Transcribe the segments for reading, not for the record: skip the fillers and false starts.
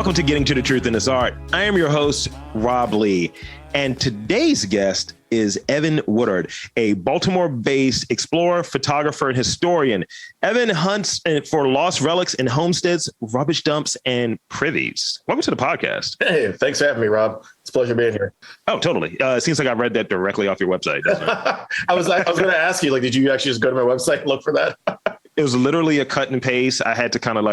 Welcome to Getting to the Truth in This Art. I am your host, Rob Lee, and today's guest is Evan Woodard, a Baltimore-based explorer, photographer, and historian. Evan hunts for lost relics in homesteads, rubbish dumps, and privies. Welcome to the podcast. Hey, thanks for having me, Rob. It's a pleasure being here. Oh, totally. It seems like I read that directly off your website, doesn't it? I was going to ask you, did you actually just go to my website and look for that? It was literally a cut and paste. I had to kind of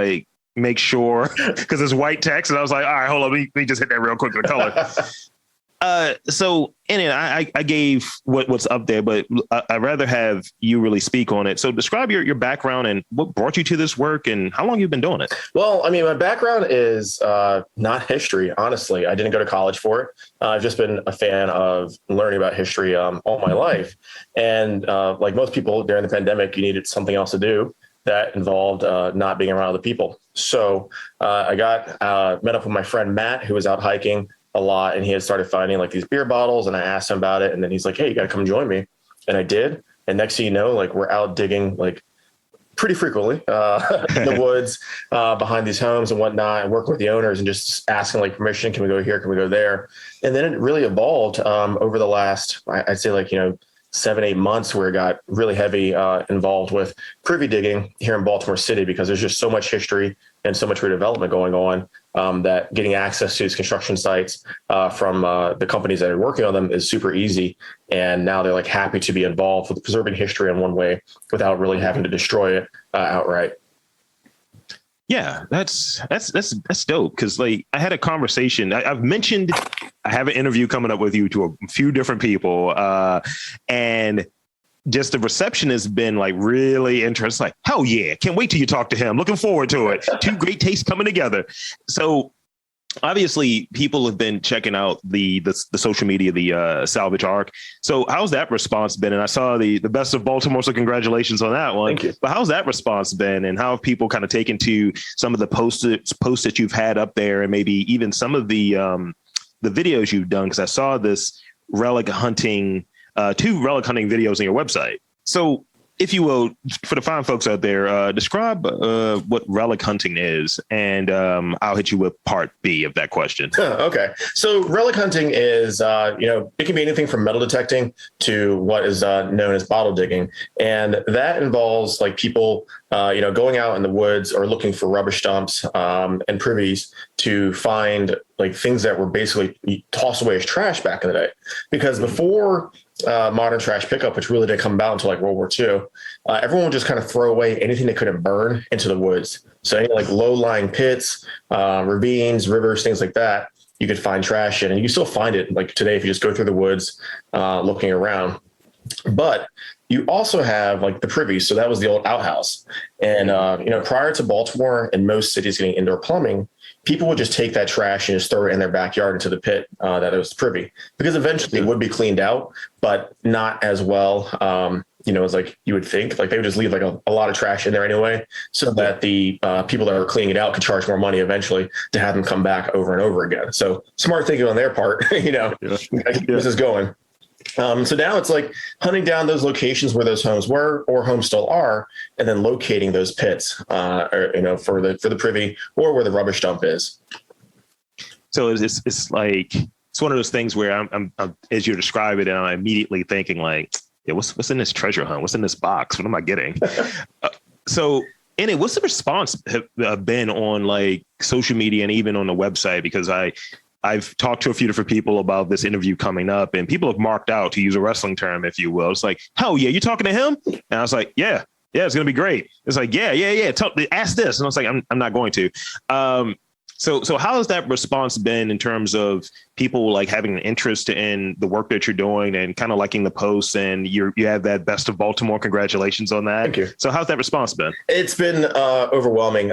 make sure because it's white text, and I was like, all right, hold on, let me just hit that real quick with the color. So in it, I gave what's up there, but I'd rather have you really speak on it. So describe your background and what brought you to this work and how long you've been doing it. Well, I mean, my background is not history, honestly. I didn't go to college for it. I've just been a fan of learning about history all my life. And like most people during the pandemic, you needed something else to do that involved not being around other people. So I met up with my friend Matt, who was out hiking a lot, and he had started finding these beer bottles, and I asked him about it, and then he's like, hey, you got to come join me. And I did. And next thing you know, we're out digging pretty frequently in the woods behind these homes and whatnot, and working with the owners and just asking permission. Can we go here? Can we go there? And then it really evolved over the last, I'd say 7-8 months, where it got really heavy involved with privy digging here in Baltimore City, because there's just so much history and so much redevelopment going on that getting access to these construction sites from the companies that are working on them is super easy. And now they're happy to be involved with preserving history in one way without really having to destroy it outright. Yeah, that's dope. Because I had a conversation. I've mentioned I have an interview coming up with you to a few different people, and just the reception has been really interesting. Hell yeah, can't wait till you talk to him. Looking forward to it. Two great tastes coming together. So obviously, people have been checking out the social media, the Salvage Arc. So how's that response been? And I saw the Best of Baltimore, so congratulations on that one. Thank you. But how's that response been? And how have people kind of taken to some of the posts that you've had up there, and maybe even some of the videos you've done? Because I saw this relic hunting, 2 relic hunting videos on your website. So if you will, for the fine folks out there, describe what relic hunting is, and I'll hit you with part B of that question. Okay. So relic hunting is, it can be anything from metal detecting to what is known as bottle digging. And that involves people, going out in the woods or looking for rubbish dumps and privies to find things that were basically tossed away as trash back in the day. Because before modern trash pickup, which really didn't come about until World War II, everyone would just kind of throw away anything they couldn't burn into the woods. So any low-lying pits, ravines, rivers, things like that, you could find trash in. And you can still find it today if you just go through the woods looking around. But you also have the privies. So that was the old outhouse. And, prior to Baltimore and most cities getting indoor plumbing, people would just take that trash and just throw it in their backyard into the pit that it was privy, because eventually it would be cleaned out, but not as well, as you would think. They would just leave a lot of trash in there anyway, so that the people that are cleaning it out could charge more money eventually to have them come back over and over again. So smart thinking on their part, keep this is going. So now it's hunting down those locations where those homes were or homes still are, and then locating those pits, for the privy or where the rubbish dump is. So it's one of those things where I'm as you describe it, and I'm immediately thinking what's in this treasure hunt? What's in this box? What am I getting? So in it, what's the response have been on social media and even on the website? Because I've talked to a few different people about this interview coming up, and people have marked out, to use a wrestling term, if you will. It's hell yeah, you talking to him? And I was yeah, it's going to be great. It's yeah. Ask this. And I was I'm not going to. So how has that response been in terms of people having an interest in the work that you're doing and kind of liking the posts, and you have that Best of Baltimore? Congratulations on that. Thank you. So how's that response been? It's been overwhelming.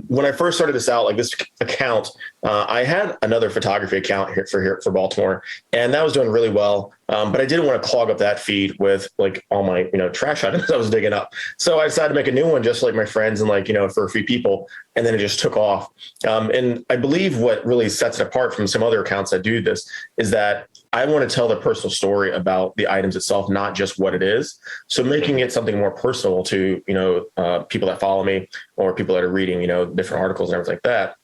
When I first started this out, this account, I had another photography account here for Baltimore, and that was doing really well. But I didn't want to clog up that feed with all my, trash items I was digging up. So I decided to make a new one just like my friends and for a few people. And then it just took off. And I believe what really sets it apart from some other accounts that do this is that I want to tell the personal story about the items itself, not just what it is. So making it something more personal to, people that follow me or people that are reading, different articles and everything like that.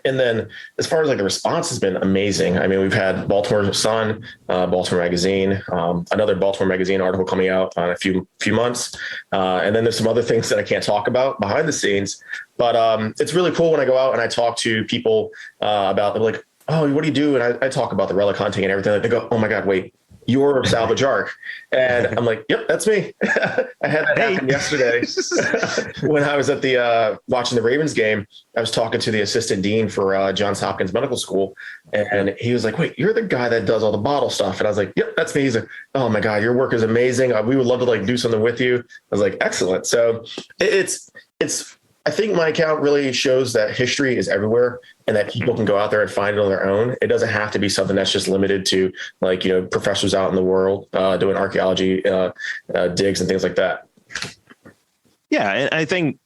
And then as far as like the response has been amazing. I mean, we've had Baltimore Sun, Baltimore Magazine, another Baltimore Magazine article coming out in a few months. And then there's some other things that I can't talk about behind the scenes, but it's really cool when I go out and I talk to people about, they're like, oh, what do you do? And I talk about the relic hunting and everything. Like, they go, oh my God, wait, you're Salvage Arc. And I'm like, yep, that's me. I had that happen yesterday when I was at the watching the Ravens game. I was talking to the assistant dean for Johns Hopkins Medical School, and he was like, wait, you're the guy that does all the bottle stuff. And I was like, yep, that's me. He's like, oh my God, your work is amazing. We would love to like do something with you. I was like, excellent. So it's I think my account really shows that history is everywhere and that people can go out there and find it on their own. It doesn't have to be something that's just limited to like, professors out in the world doing archaeology digs and things like that. Yeah, and I think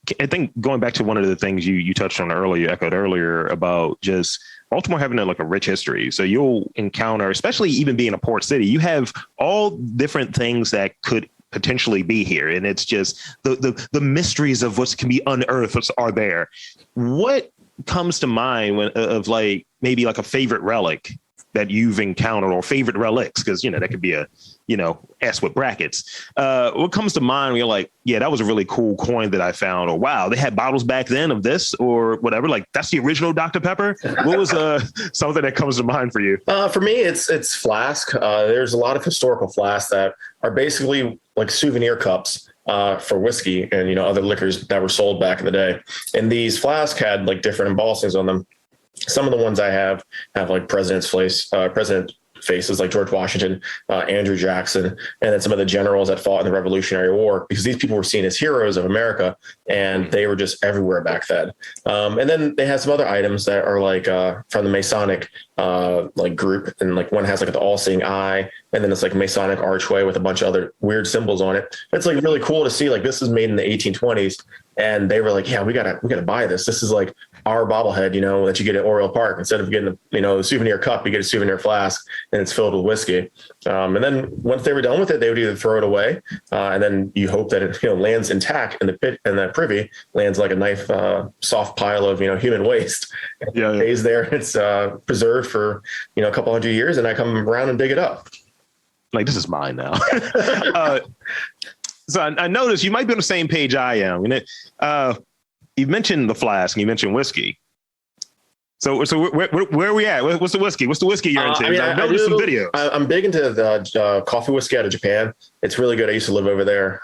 going back to one of the things you touched on earlier, echoed earlier about just Baltimore having like a rich history. So you'll encounter, especially even being a port city, you have all different things that could potentially be here. And it's just the mysteries of what can be unearthed are there. What comes to mind when of like maybe like a favorite relic that you've encountered, or favorite relics? Because, that could be a, S with brackets. What comes to mind when you're like, yeah, that was a really cool coin that I found, or wow, they had bottles back then of this or whatever. Like that's the original Dr. Pepper. What was something that comes to mind for you? For me, it's flask. There's a lot of historical flasks that are basically like souvenir cups for whiskey and, other liquors that were sold back in the day. And these flasks had like different embossings on them. Some of the ones I have like president faces like George Washington, Andrew Jackson, and then some of the generals that fought in the Revolutionary War, because these people were seen as heroes of America and they were just everywhere back then. And then they have some other items that are like from the Masonic like group, and like one has like the all-seeing eye, and then it's like Masonic archway with a bunch of other weird symbols on it. It's like really cool to see, like this is made in the 1820s. And they were like, yeah, we gotta buy this. This is like our bobblehead, that you get at Oriole Park. Instead of getting a souvenir cup, you get a souvenir flask and it's filled with whiskey. And then once they were done with it, they would either throw it away, and then you hope that it lands intact in the pit, and that privy lands like a nice soft pile of human waste. Yeah. It stays there. It's preserved for a couple hundred years, and I come around and dig it up. Like, this is mine now. So I noticed you might be on the same page I am. You mentioned the flask and you mentioned whiskey. So where are we at? What's the whiskey? What's the whiskey you're into? I noticed some videos. I'm big into the coffee whiskey out of Japan. It's really good. I used to live over there.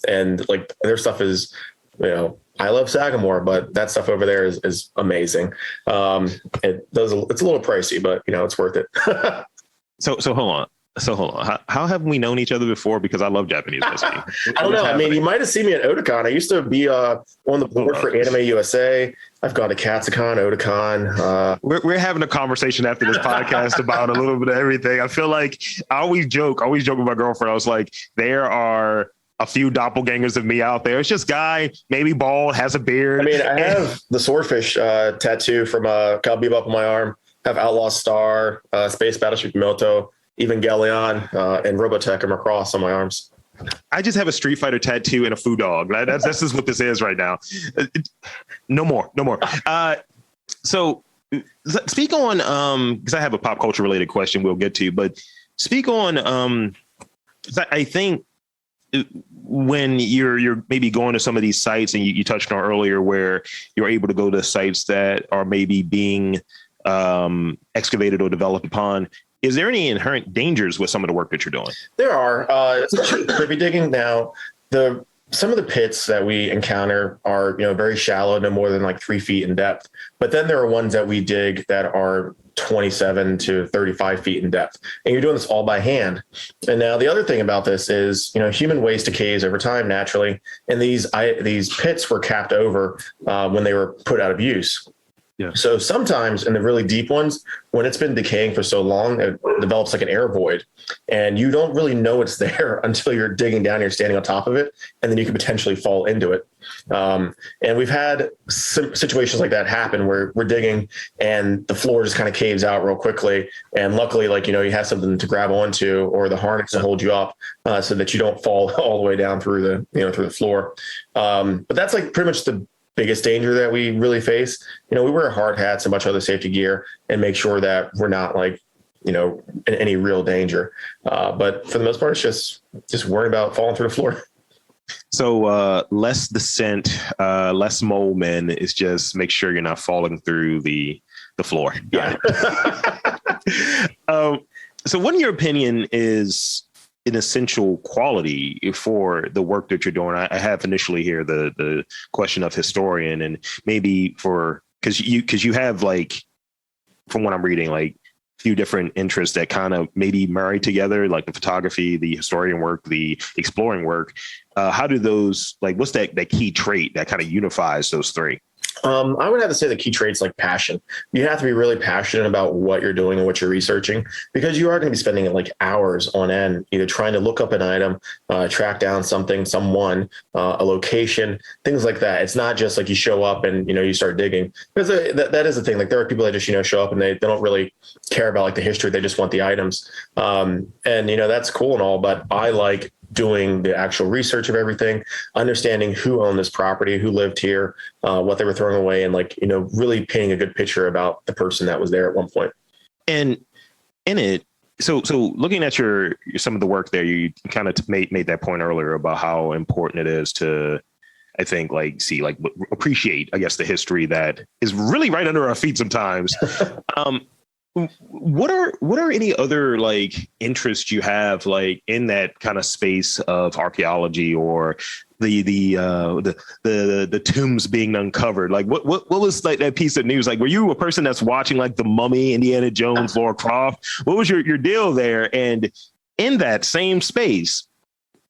And like their stuff is, I love Sagamore, but that stuff over there is amazing. It's a little pricey, but it's worth it. So hold on. How have we known each other before? Because I love Japanese whiskey. I don't know. I mean, you might have seen me at Otakon. I used to be on the board for Anime USA. I've gone to Katsucon, Otakon. We're having a conversation after this podcast about a little bit of everything. I feel like I always joke with my girlfriend. I was like, there are a few doppelgangers of me out there. It's just guy, maybe bald, has a beard. I mean, I have the swordfish tattoo from Cowboy Bebop on my arm. I have Outlaw Star, Space Battleship Milto, Evangelion, and Robotech and Macross on my arms. I just have a Street Fighter tattoo and a foo dog. That's just what this is right now. No more. So speak on, because I have a pop culture related question we'll get to, but speak on, I think when you're maybe going to some of these sites, and you touched on earlier where you're able to go to sites that are maybe being excavated or developed upon. Is there any inherent dangers with some of the work that you're doing? There are, especially privy digging. Now, some of the pits that we encounter are, very shallow, no more than like 3 feet in depth. But then there are ones that we dig that are 27 to 35 feet in depth, and you're doing this all by hand. And now the other thing about this is, human waste decays over time naturally, and these pits were capped over when they were put out of use. Yeah. So sometimes in the really deep ones, when it's been decaying for so long, it develops like an air void, and you don't really know it's there until you're digging down, you're standing on top of it, and then you could potentially fall into it. And we've had some situations like that happen where we're digging and the floor just kind of caves out real quickly. And luckily, you have something to grab onto, or the harness to hold you up so that you don't fall all the way down through the floor. But that's like pretty much the biggest danger that we really face, we wear hard hats and a bunch of other safety gear and make sure that we're not like, in any real danger. But for the most part, it's just worrying about falling through the floor. So less descent, less mole men is just make sure you're not falling through the floor. Yeah. So what, in your opinion, is an essential quality for the work that you're doing? I have initially here the question of historian, and maybe because you have, like, from what I'm reading, like few different interests that kind of maybe marry together, like the photography, the historian work, the exploring work. How do those, like, what's that key trait that kind of unifies those three? I would have to say the key trait's like passion. You have to be really passionate about what you're doing and what you're researching, because you are going to be spending like hours on end, either trying to look up an item, track down something, someone, a location, things like that. It's not just like you show up and, you start digging, because that is the thing. Like, there are people that just, show up and they don't really care about like the history. They just want the items. And, that's cool and all, but I like doing the actual research of everything, understanding who owned this property, who lived here, what they were throwing away, and like, really painting a good picture about the person that was there at one point. And in it, so looking at some of the work there, you kind of made that point earlier about how important it is to, I think, like, appreciate, I guess, the history that is really right under our feet sometimes. What are any other, like, interests you have, like, in that kind of space of archaeology, or the tombs being uncovered? Like, what was, like, that piece of news? Like, were you a person that's watching, like, The Mummy, Indiana Jones, Lara Croft? What was your deal there? And in that same space,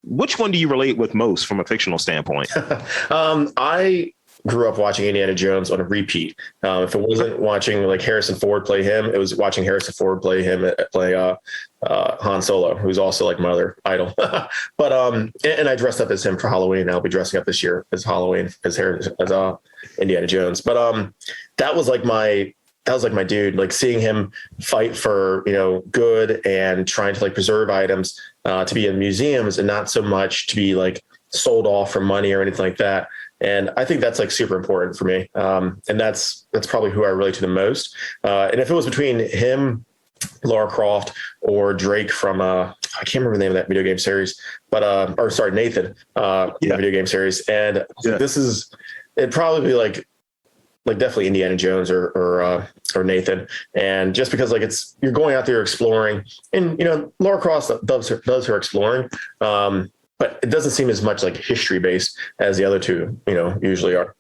which one do you relate with most from a fictional standpoint? I grew up watching Indiana Jones on a repeat. If it wasn't watching like Harrison Ford play him, it was watching Harrison Ford play Han Solo, who's also like my other idol. But and I dressed up as him for Halloween. I'll be dressing up this year as Halloween as Indiana Jones. But that was like my dude. Like, seeing him fight for good and trying to like preserve items to be in museums and not so much to be like sold off for money or anything like that. And I think that's like super important for me. And that's probably who I relate to the most. And if it was between him, Lara Croft, or Drake from, I can't remember the name of that video game series, but, Nathan, the video game series. And it'd probably be like definitely Indiana Jones or Nathan. And just because like you're going out there exploring, and, Lara Croft does her exploring. But it doesn't seem as much like history based as the other two, usually are.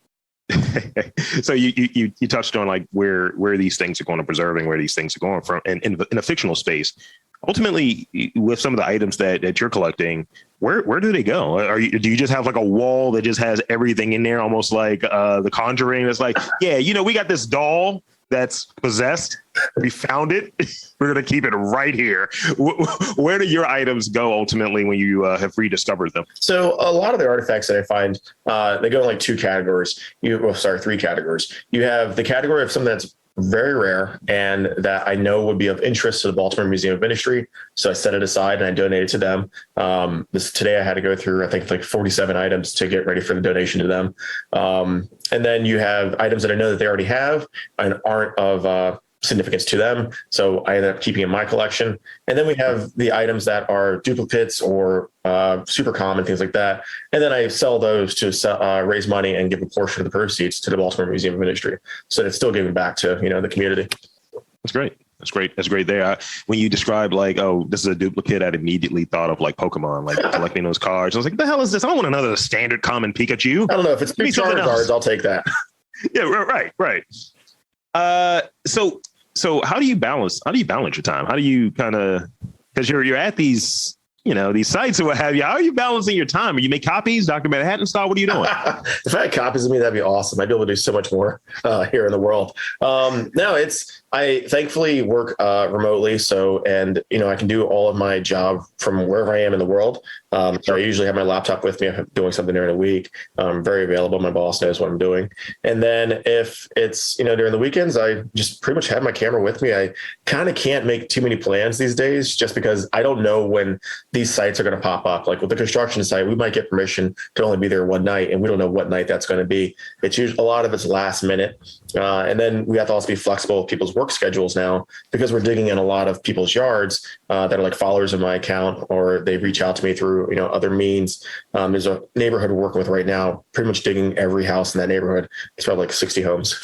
So you touched on like where these things are going to preserving, where these things are going from, and in a fictional space. Ultimately, with some of the items that you're collecting, where do they go? Do you just have like a wall that just has everything in there, almost like The Conjuring? It's like, we got this doll that's possessed. We found it. We're going to keep it right here. Where do your items go ultimately when you have rediscovered them? So a lot of the artifacts that I find, they go in like three categories. Three categories. You have the category of something that's very rare and that I know would be of interest to the Baltimore Museum of Industry. So I set it aside and I donate it to them. Today I had to go through, I think, like 47 items to get ready for the donation to them. And then you have items that I know that they already have and aren't of significance to them. So I ended up keeping in my collection. And then we have the items that are duplicates or super common, things like that. And then I sell those to raise money and give a portion of the proceeds to the Baltimore Museum of Industry. So it's still giving back to, the community. That's great. That's great there. When you described like, oh, this is a duplicate, I'd immediately thought of like Pokemon, like collecting those cards. I was like, the hell is this? I don't want another standard common Pikachu. I don't know if it's big cards, I'll take that. Yeah, right. So how do you balance your time? How do you kind of, because you're at these, these sites or what have you, how are you balancing your time? You make copies, Dr. Manhattan style? What are you doing? If I had copies of me, that'd be awesome. I'd be able to do so much more here in the world. I thankfully work remotely. So, and, I can do all of my job from wherever I am in the world. So I usually have my laptop with me. I'm doing something during the week. I'm very available. My boss knows what I'm doing. And then if it's, during the weekends, I just pretty much have my camera with me. I kind of can't make too many plans these days just because I don't know when these sites are going to pop up. Like with the construction site, we might get permission to only be there one night, and we don't know what night that's going to be. It's usually a lot of it's last minute. And then we have to also be flexible with people's work schedules now, because we're digging in a lot of people's yards that are like followers of my account, or they reach out to me through, other means. There's a neighborhood we're working with right now, pretty much digging every house in that neighborhood. It's probably like 60 homes.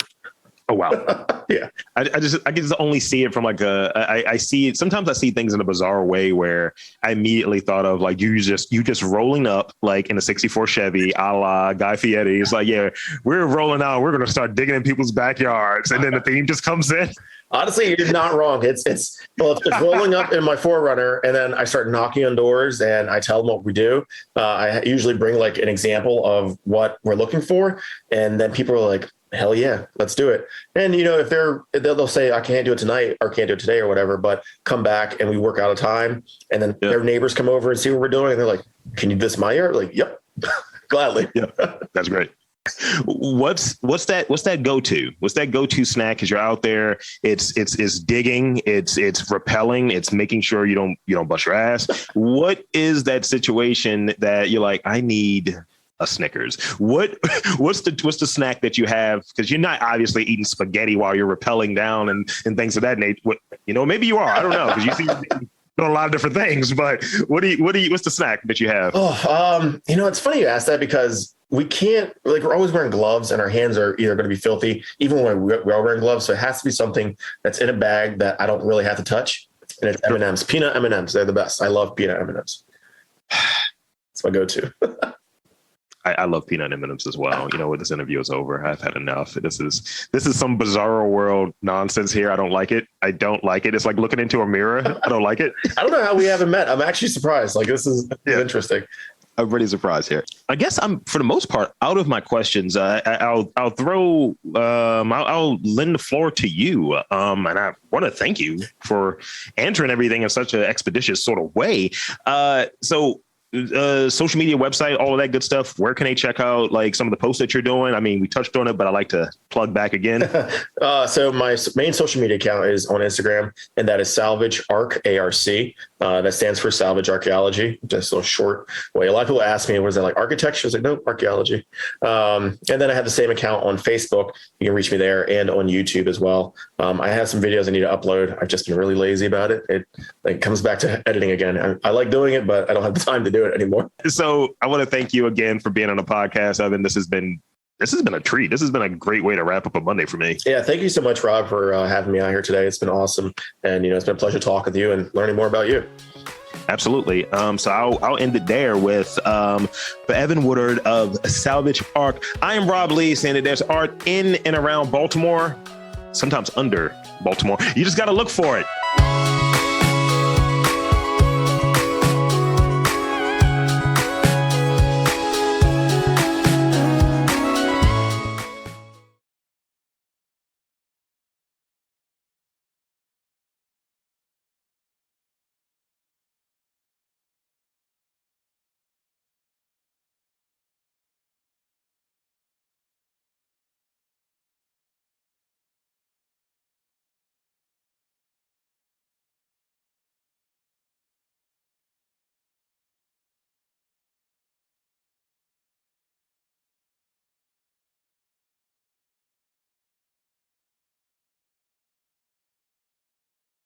Oh, wow. Yeah. I can just only see it from like I see it. Sometimes I see things in a bizarre way where I immediately thought of like you just rolling up like in a 64 Chevy a la Guy Fieri. It's like, yeah, we're rolling out. We're going to start digging in people's backyards. And then the theme just comes in. Honestly, you're not wrong. It's rolling up in my 4Runner, and then I start knocking on doors and I tell them what we do. I usually bring like an example of what we're looking for. And then people are like, hell yeah, let's do it. And, if they'll say, I can't do it tonight or can't do it today or whatever, but come back and we work out a time. And then their neighbors come over and see what we're doing. And they're like, can you do this my yard? Like, yep, gladly. Yeah, that's great. What's that go-to? What's that go-to snack? Cause you're out there, it's digging, it's rappelling, it's making sure you don't bust your ass. What is that situation that you're like, I need a Snickers? What's the snack that you have? Because you're not obviously eating spaghetti while you're rappelling down and things of that nature. Maybe you are. I don't know, because you seem doing a lot of different things. But what's the snack that you have? It's funny you ask that, because we can't, like, we're always wearing gloves and our hands are either going to be filthy, even when we're wearing gloves. So it has to be something that's in a bag that I don't really have to touch. And it's M&Ms, peanut M&Ms. They're the best. I love peanut M&Ms. It's my go-to. I love peanut M&Ms as well. When this interview is over, I've had enough. This is some bizarro world nonsense here. I don't like it. I don't like it. It's like looking into a mirror. I don't like it. I don't know how we haven't met. I'm actually surprised. Like, this is interesting. I'm pretty surprised here. I guess I'm, for the most part, out of my questions. I'll lend the floor to you. And I want to thank you for answering everything in such an expeditious sort of way. So social media, website, all of that good stuff. Where can they check out like some of the posts that you're doing? I mean, we touched on it, but I like to plug back again. So my main social media account is on Instagram, and that is Salvage Arc, ARC. That stands for Salvage Archaeology. Just a short way. A lot of people ask me, was that like architecture? I was like, nope, archaeology. And then I have the same account on Facebook. You can reach me there, and on YouTube as well. I have some videos I need to upload. I've just been really lazy about it. It comes back to editing again. I like doing it, but I don't have the time to do it anymore. So I want to thank you again for being on the podcast, Evan. This has been a treat. This has been a great way to wrap up a Monday for me. Yeah. Thank you so much, Rob, for having me out here today. It's been awesome. And, it's been a pleasure talking with you and learning more about you. Absolutely. So I'll end it there with for Evan Woodard of Salvage Arc. I am Rob Lee, saying that there's art in and around Baltimore, sometimes under Baltimore. You just got to look for it.